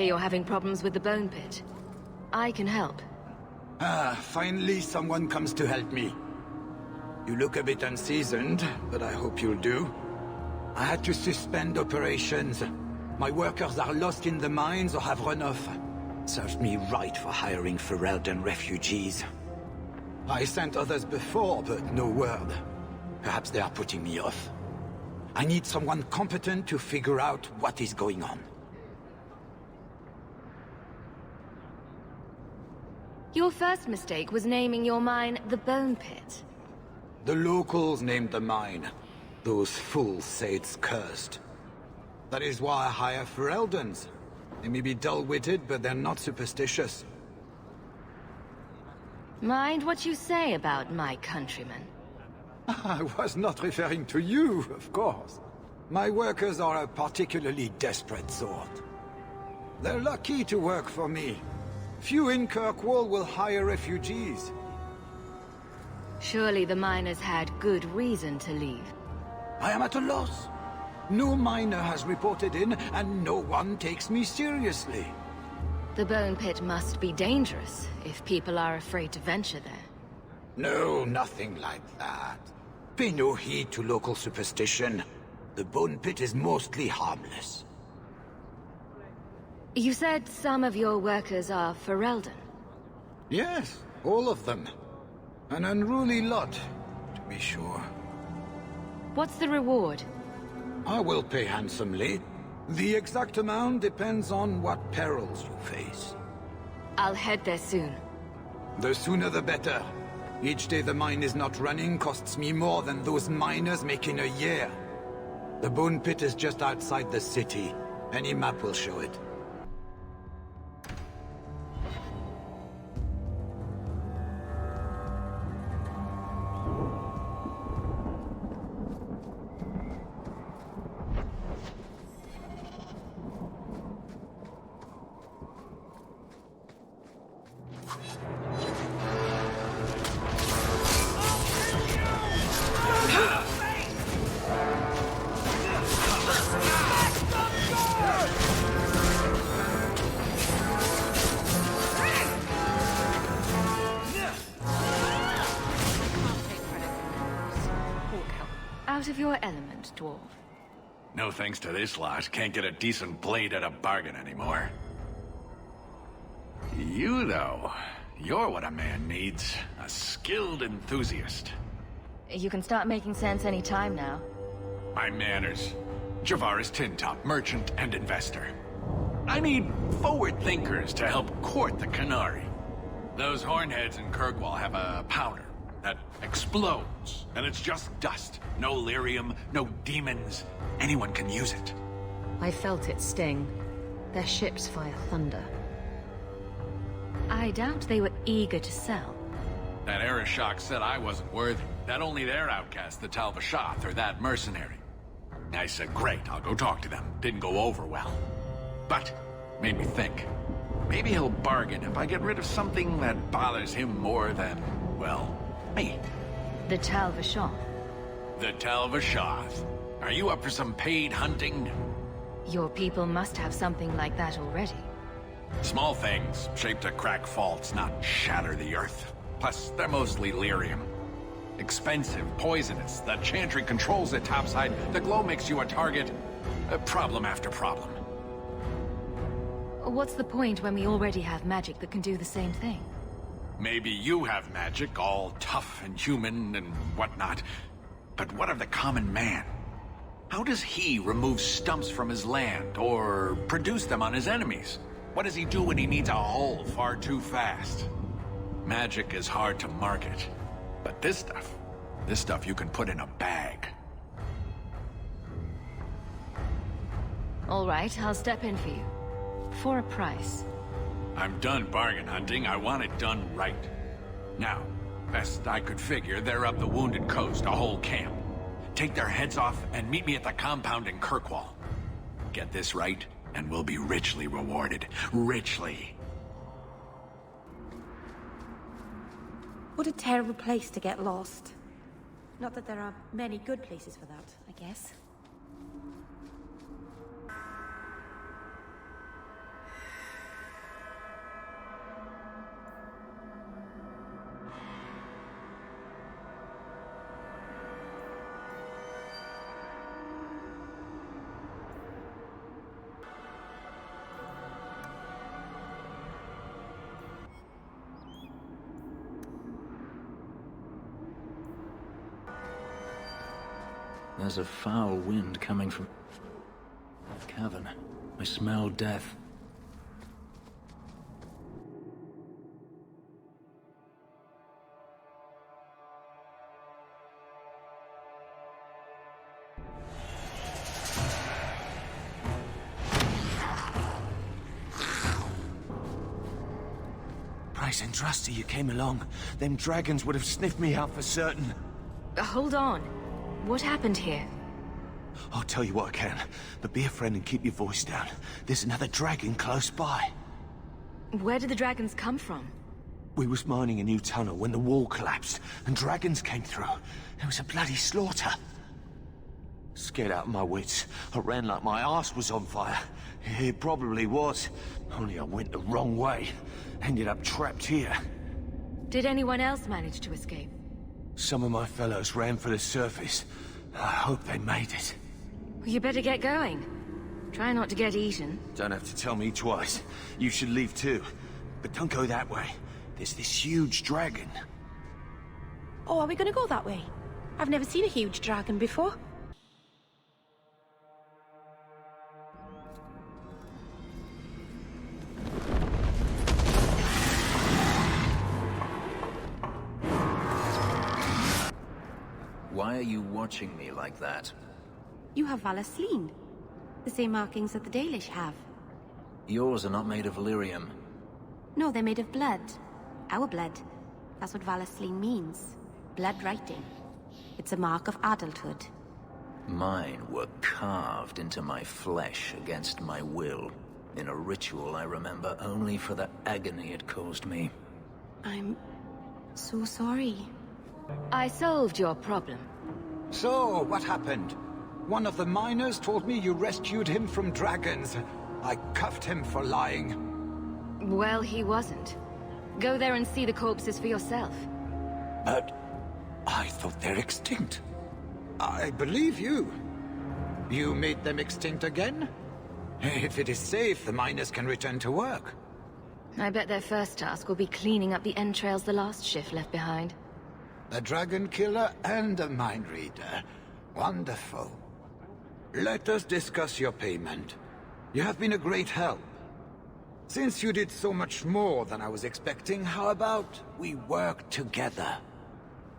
You're having problems with the bone pit. I can help. Ah, finally someone comes to help me. You look a bit unseasoned, but I hope you'll do. I had to suspend operations. My workers are lost in the mines or have run off. Served me right for hiring Ferelden refugees. I sent others before, but no word. Perhaps they are putting me off. I need someone competent to figure out what is going on. Your first mistake was naming your mine the Bone Pit. The locals named the mine. Those fools say it's cursed. That is why I hire Fereldens. They may be dull-witted, but they're not superstitious. Mind what you say about my countrymen. I was not referring to you, of course. My workers are a particularly desperate sort. They're lucky to work for me. Few in Kirkwall will hire refugees. Surely the miners had good reason to leave. I am at a loss. No miner has reported in, and no one takes me seriously. The Bone Pit must be dangerous, if people are afraid to venture there. No, nothing like that. Pay no heed to local superstition. The Bone Pit is mostly harmless. You said some of your workers are Ferelden. Yes, all of them. An unruly lot, to be sure. What's the reward? I will pay handsomely. The exact amount depends on what perils you face. I'll head there soon. The sooner the better. Each day the mine is not running costs me more than those miners make in a year. The Bone Pit is just outside the city. Any map will show it. Out of your element, dwarf. No thanks to this lot. Can't get a decent blade at a bargain anymore. You, though, you're what a man needs. A skilled enthusiast. You can start making sense any time now. My manners. Javaris Tintop, merchant and investor. I need forward thinkers to help court the Canary. Those hornheads in Kirkwall have a powder that explodes, and it's just dust. No lyrium, no demons. Anyone can use it. I felt it sting. Their ships fire thunder. I doubt they were eager to sell. That Arishok said I wasn't worthy. That only their outcast, the Talvashath, or that mercenary. I said, great, I'll go talk to them. Didn't go over well. But, made me think. Maybe he'll bargain if I get rid of something that bothers him more than, well, me. The Talvashath. The Talvashath. Are you up for some paid hunting? Your people must have something like that already. Small things, shaped to crack faults, not shatter the earth. Plus, they're mostly lyrium. Expensive, poisonous. The Chantry controls it topside. The glow makes you a target. Problem after problem. What's the point when we already have magic that can do the same thing? Maybe you have magic, all tough and human and whatnot. But what of the common man? How does he remove stumps from his land, or produce them on his enemies? What does he do when he needs a hole far too fast? Magic is hard to market. But this stuff you can put in a bag. All right, I'll step in for you. For a price. I'm done bargain hunting. I want it done right. Now, best I could figure, they're up the Wounded Coast, a whole camp. Take their heads off and meet me at the compound in Kirkwall. Get this right, and we'll be richly rewarded. Richly. What a terrible place to get lost. Not that there are many good places for that, I guess. There's a foul wind coming from the cavern. I smell death. Praise and trusty you came along. Them dragons would have sniffed me out for certain. Hold on. What happened here? I'll tell you what I can, but be a friend and keep your voice down. There's another dragon close by. Where did the dragons come from? We was mining a new tunnel when the wall collapsed, and dragons came through. It was a bloody slaughter. Scared out of my wits, I ran like my arse was on fire. It probably was, only I went the wrong way. Ended up trapped here. Did anyone else manage to escape? Some of my fellows ran for the surface. I hope they made it. You better get going. Try not to get eaten. Don't have to tell me twice. You should leave too. But don't go that way. There's this huge dragon. Oh, are we gonna go that way? I've never seen a huge dragon before. Why are you watching me like that? You have Valasleen. The same markings that the Dalish have. Yours are not made of lyrium. No, they're made of blood. Our blood. That's what Valasleen means. Blood writing. It's a mark of adulthood. Mine were carved into my flesh against my will, in a ritual I remember only for the agony it caused me. I'm so sorry. I solved your problem. So, what happened? One of the miners told me you rescued him from dragons. I cuffed him for lying. Well, he wasn't. Go there and see the corpses for yourself. But I thought they're extinct. I believe you. You made them extinct again? If it is safe, the miners can return to work. I bet their first task will be cleaning up the entrails the last shift left behind. A dragon killer and a mind reader. Wonderful. Let us discuss your payment. You have been a great help. Since you did so much more than I was expecting, how about we work together?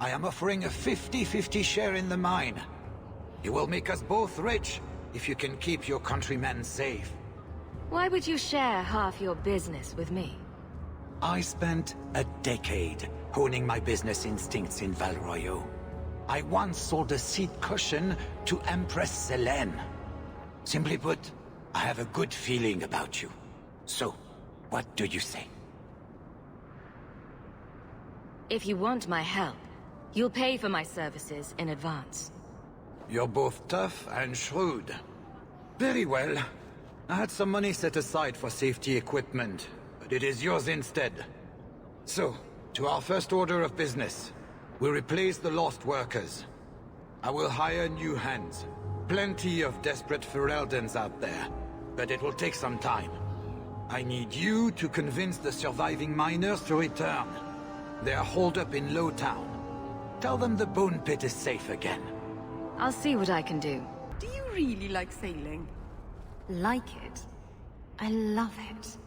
I am offering a 50-50 share in the mine. You will make us both rich if you can keep your countrymen safe. Why would you share half your business with me? I spent a decade honing my business instincts in Val Royeaux. I once sold a seat cushion to Empress Selene. Simply put, I have a good feeling about you. So, what do you say? If you want my help, you'll pay for my services in advance. You're both tough and shrewd. Very well. I had some money set aside for safety equipment, but it is yours instead. So, to our first order of business. We replace the lost workers. I will hire new hands. Plenty of desperate Fereldans out there, but it will take some time. I need you to convince the surviving miners to return. They are holed up in Lowtown. Tell them the Bone Pit is safe again. I'll see what I can do. Do you really like sailing? Like it? I love it.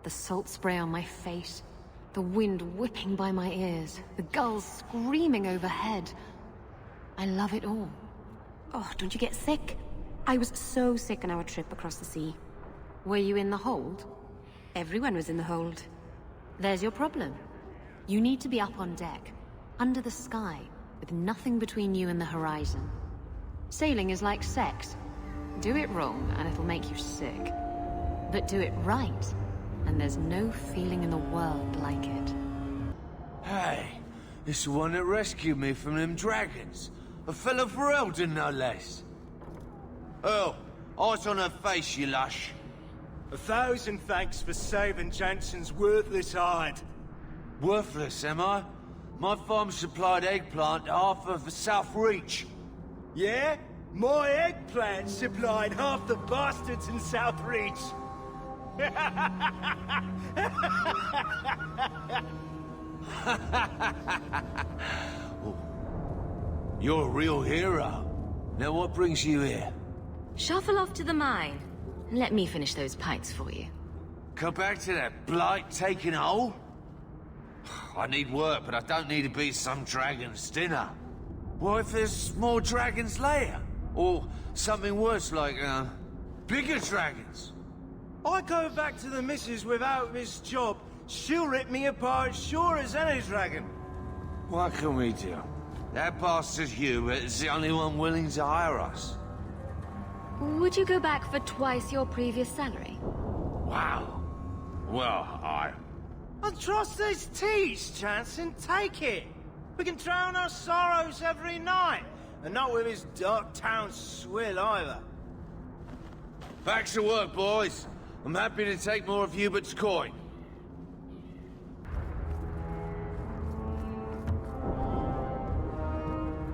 The salt spray on my face, the wind whipping by my ears, the gulls screaming overhead. I love it all. Oh, don't you get sick? I was so sick on our trip across the sea. Were you in the hold? Everyone was in the hold. There's your problem. You need to be up on deck, under the sky, with nothing between you and the horizon. Sailing is like sex. Do it wrong and it'll make you sick. But do it right, and there's no feeling in the world like it. Hey, it's the one that rescued me from them dragons. A fellow Ferelden, no less. Oh, eyes on her face, you lush. 1,000 thanks for saving Jansen's worthless hide. Worthless, am I? My farm supplied eggplant to half of the South Reach. Yeah? My eggplant supplied half the bastards in South Reach. You're a real hero. Now what brings you here? Shuffle off to the mine. And let me finish those pints for you. Come back to that blight taking hole? I need work, but I don't need to be some dragon's dinner. What if there's more dragons later? Or something worse like, bigger dragons? I go back to the missus without this job, she'll rip me apart sure as any dragon. What can we do? That bastard Hubert is the only one willing to hire us. Would you go back for twice your previous salary? Wow. Well, I trust these teas, Jansen, take it. We can drown our sorrows every night, and not with his dark town swill either. Back to work, boys. I'm happy to take more of Hubert's coin.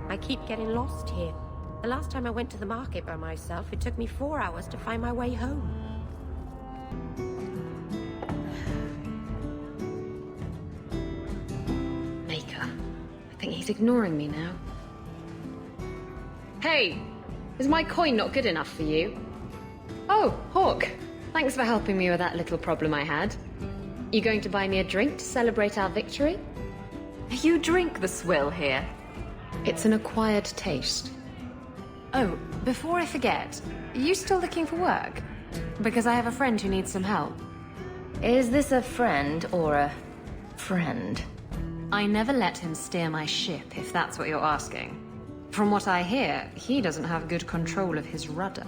I keep getting lost here. The last time I went to the market by myself, it took me 4 hours to find my way home. Maker. I think he's ignoring me now. Hey! Is my coin not good enough for you? Oh, Hawk. Thanks for helping me with that little problem I had. You going to buy me a drink to celebrate our victory? You drink the swill here. It's an acquired taste. Oh, before I forget, are you still looking for work? Because I have a friend who needs some help. Is this a friend or a friend? I never let him steer my ship, if that's what you're asking. From what I hear, he doesn't have good control of his rudder.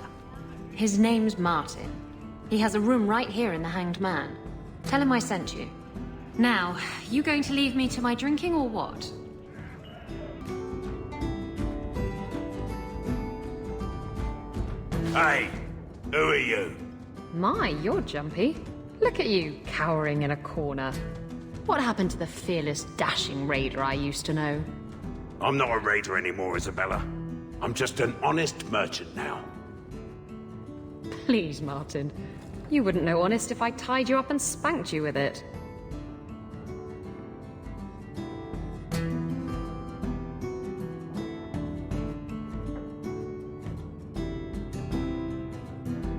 His name's Martin. He has a room right here in the Hanged Man. Tell him I sent you. Now, you going to leave me to my drinking or what? Hey, who are you? My, you're jumpy. Look at you, cowering in a corner. What happened to the fearless, dashing raider I used to know? I'm not a raider anymore, Isabella. I'm just an honest merchant now. Please, Martin. You wouldn't know honest if I tied you up and spanked you with it.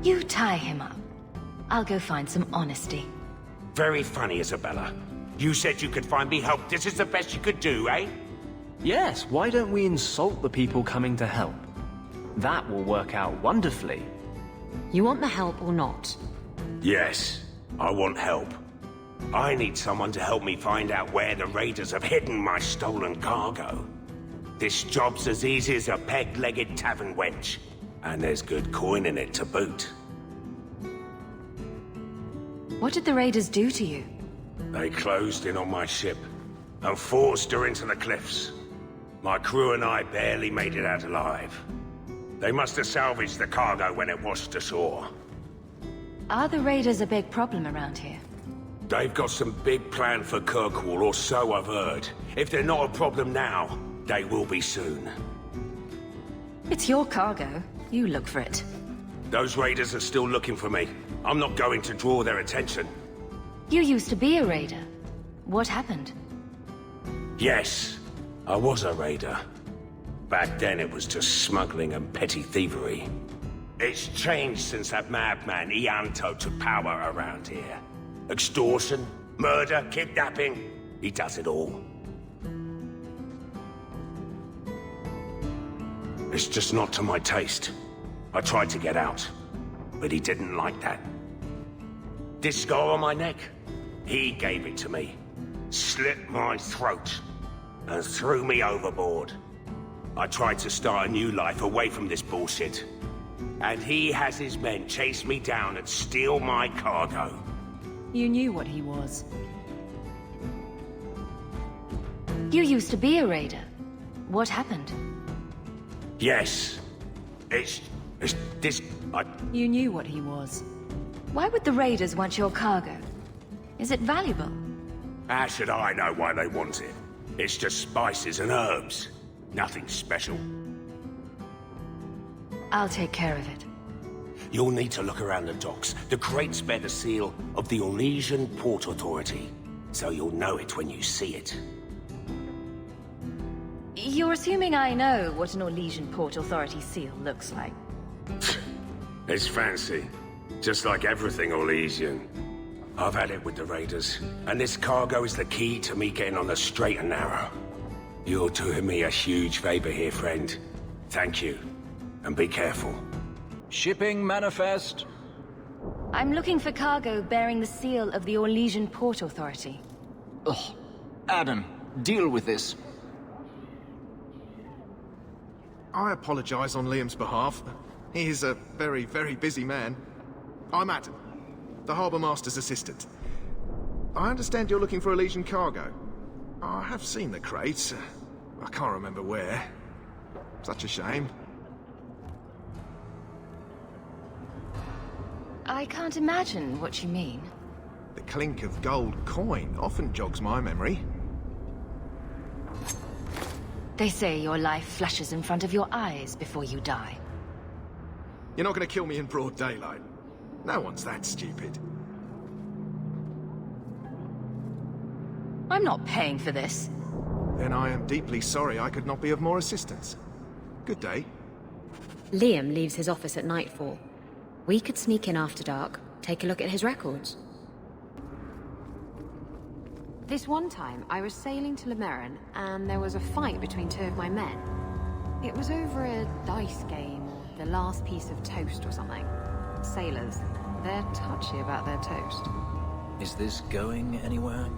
You tie him up. I'll go find some honesty. Very funny, Isabella. You said you could find me help. This is the best you could do, eh? Yes, why don't we insult the people coming to help? That will work out wonderfully. You want the help or not? Yes, I want help. I need someone to help me find out where the raiders have hidden my stolen cargo. This job's as easy as a peg-legged tavern wench. And there's good coin in it to boot. What did the raiders do to you? They closed in on my ship and forced her into the cliffs. My crew and I barely made it out alive. They must have salvaged the cargo when it washed ashore. Are the raiders a big problem around here? They've got some big plan for Kirkwall, or so I've heard. If they're not a problem now, they will be soon. It's your cargo. You look for it. Those raiders are still looking for me. I'm not going to draw their attention. You used to be a raider. What happened? Yes, I was a raider. Back then it was just smuggling and petty thievery. It's changed since that madman Ianto took power around here. Extortion, murder, kidnapping. He does it all. It's just not to my taste. I tried to get out, but he didn't like that. This scar on my neck, he gave it to me. Slit my throat and threw me overboard. I tried to start a new life away from this bullshit. And he has his men chase me down and steal my cargo. You knew what he was. You used to be a raider. What happened? Yes. It's this... You knew what he was. Why would the raiders want your cargo? Is it valuable? How should I know why they want it? It's just spices and herbs. Nothing special. I'll take care of it. You'll need to look around the docks. The crates bear the seal of the Orlesian Port Authority, so you'll know it when you see it. You're assuming I know what an Orlesian Port Authority seal looks like. It's fancy. Just like everything Orlesian. I've had it with the Raiders, and this cargo is the key to me getting on the straight and narrow. You're doing me a huge favor here, friend. Thank you. And be careful. Shipping manifest. I'm looking for cargo bearing the seal of the Orlesian Port Authority. Ugh. Adam, deal with this. I apologize on Liam's behalf. He is a very, very busy man. I'm Adam, the Harbour Master's assistant. I understand you're looking for Orlesian cargo. I have seen the crates. I can't remember where. Such a shame. I can't imagine what you mean. The clink of gold coin often jogs my memory. They say your life flashes in front of your eyes before you die. You're not going to kill me in broad daylight. No one's that stupid. I'm not paying for this. Then I am deeply sorry I could not be of more assistance. Good day. Liam leaves his office at nightfall. We could sneak in after dark, take a look at his records. This one time, I was sailing to Lemerin, and there was a fight between two of my men. It was over a dice game, or the last piece of toast or something. Sailors, they're touchy about their toast. Is this going anywhere?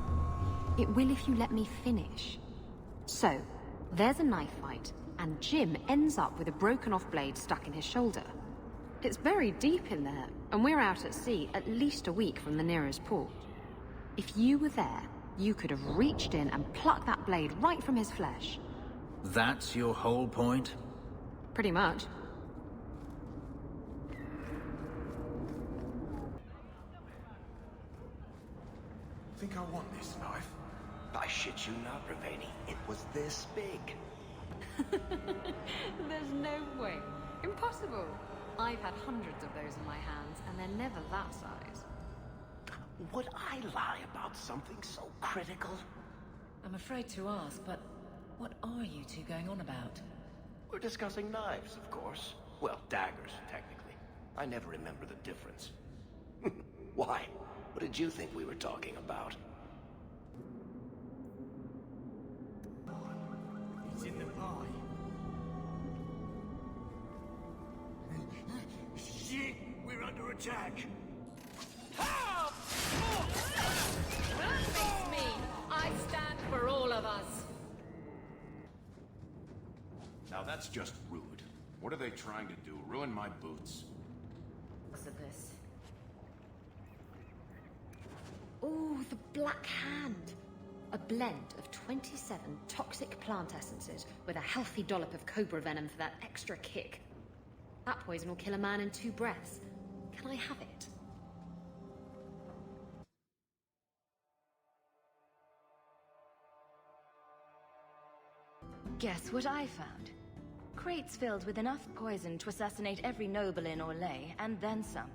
It will if you let me finish. So, there's a knife fight, and Jim ends up with a broken-off blade stuck in his shoulder. It's very deep in there, and we're out at sea at least a week from the nearest port. If you were there, you could have reached in and plucked that blade right from his flesh. That's your whole point? Pretty much. Think I want this knife? I shit you not, Ravani. It was this big. There's no way. Impossible. I've had hundreds of those in my hands, and they're never that size. Would I lie about something so critical? I'm afraid to ask, but what are you two going on about? We're discussing knives, of course. Well, daggers, technically. I never remember the difference. Why? What did you think we were talking about? He's in the pie. Shit! We're under attack! That makes me. I stand for all of us. Now that's just rude. What are they trying to do? Ruin my boots? What's of this? Oh, the Black Hand. A blend of 27 toxic plant essences with a healthy dollop of cobra venom for that extra kick. That poison will kill a man in 2 breaths. Can I have it? Guess what I found? Crates filled with enough poison to assassinate every noble in Orlais, and then some.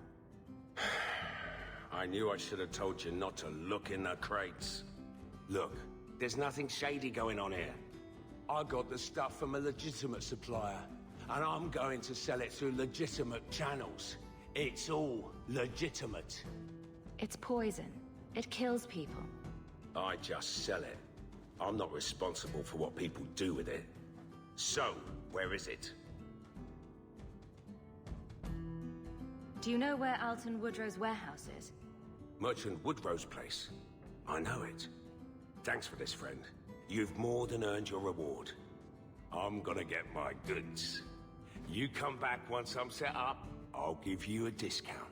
I knew I should have told you not to look in the crates. Look, there's nothing shady going on here. I got the stuff from a legitimate supplier, and I'm going to sell it through legitimate channels. It's all legitimate. It's poison. It kills people. I just sell it. I'm not responsible for what people do with it. So, where is it? Do you know where Alton Woodrow's warehouse is? Merchant Woodrow's place. I know it. Thanks for this, friend. You've more than earned your reward. I'm gonna get my goods. You come back once I'm set up, I'll give you a discount.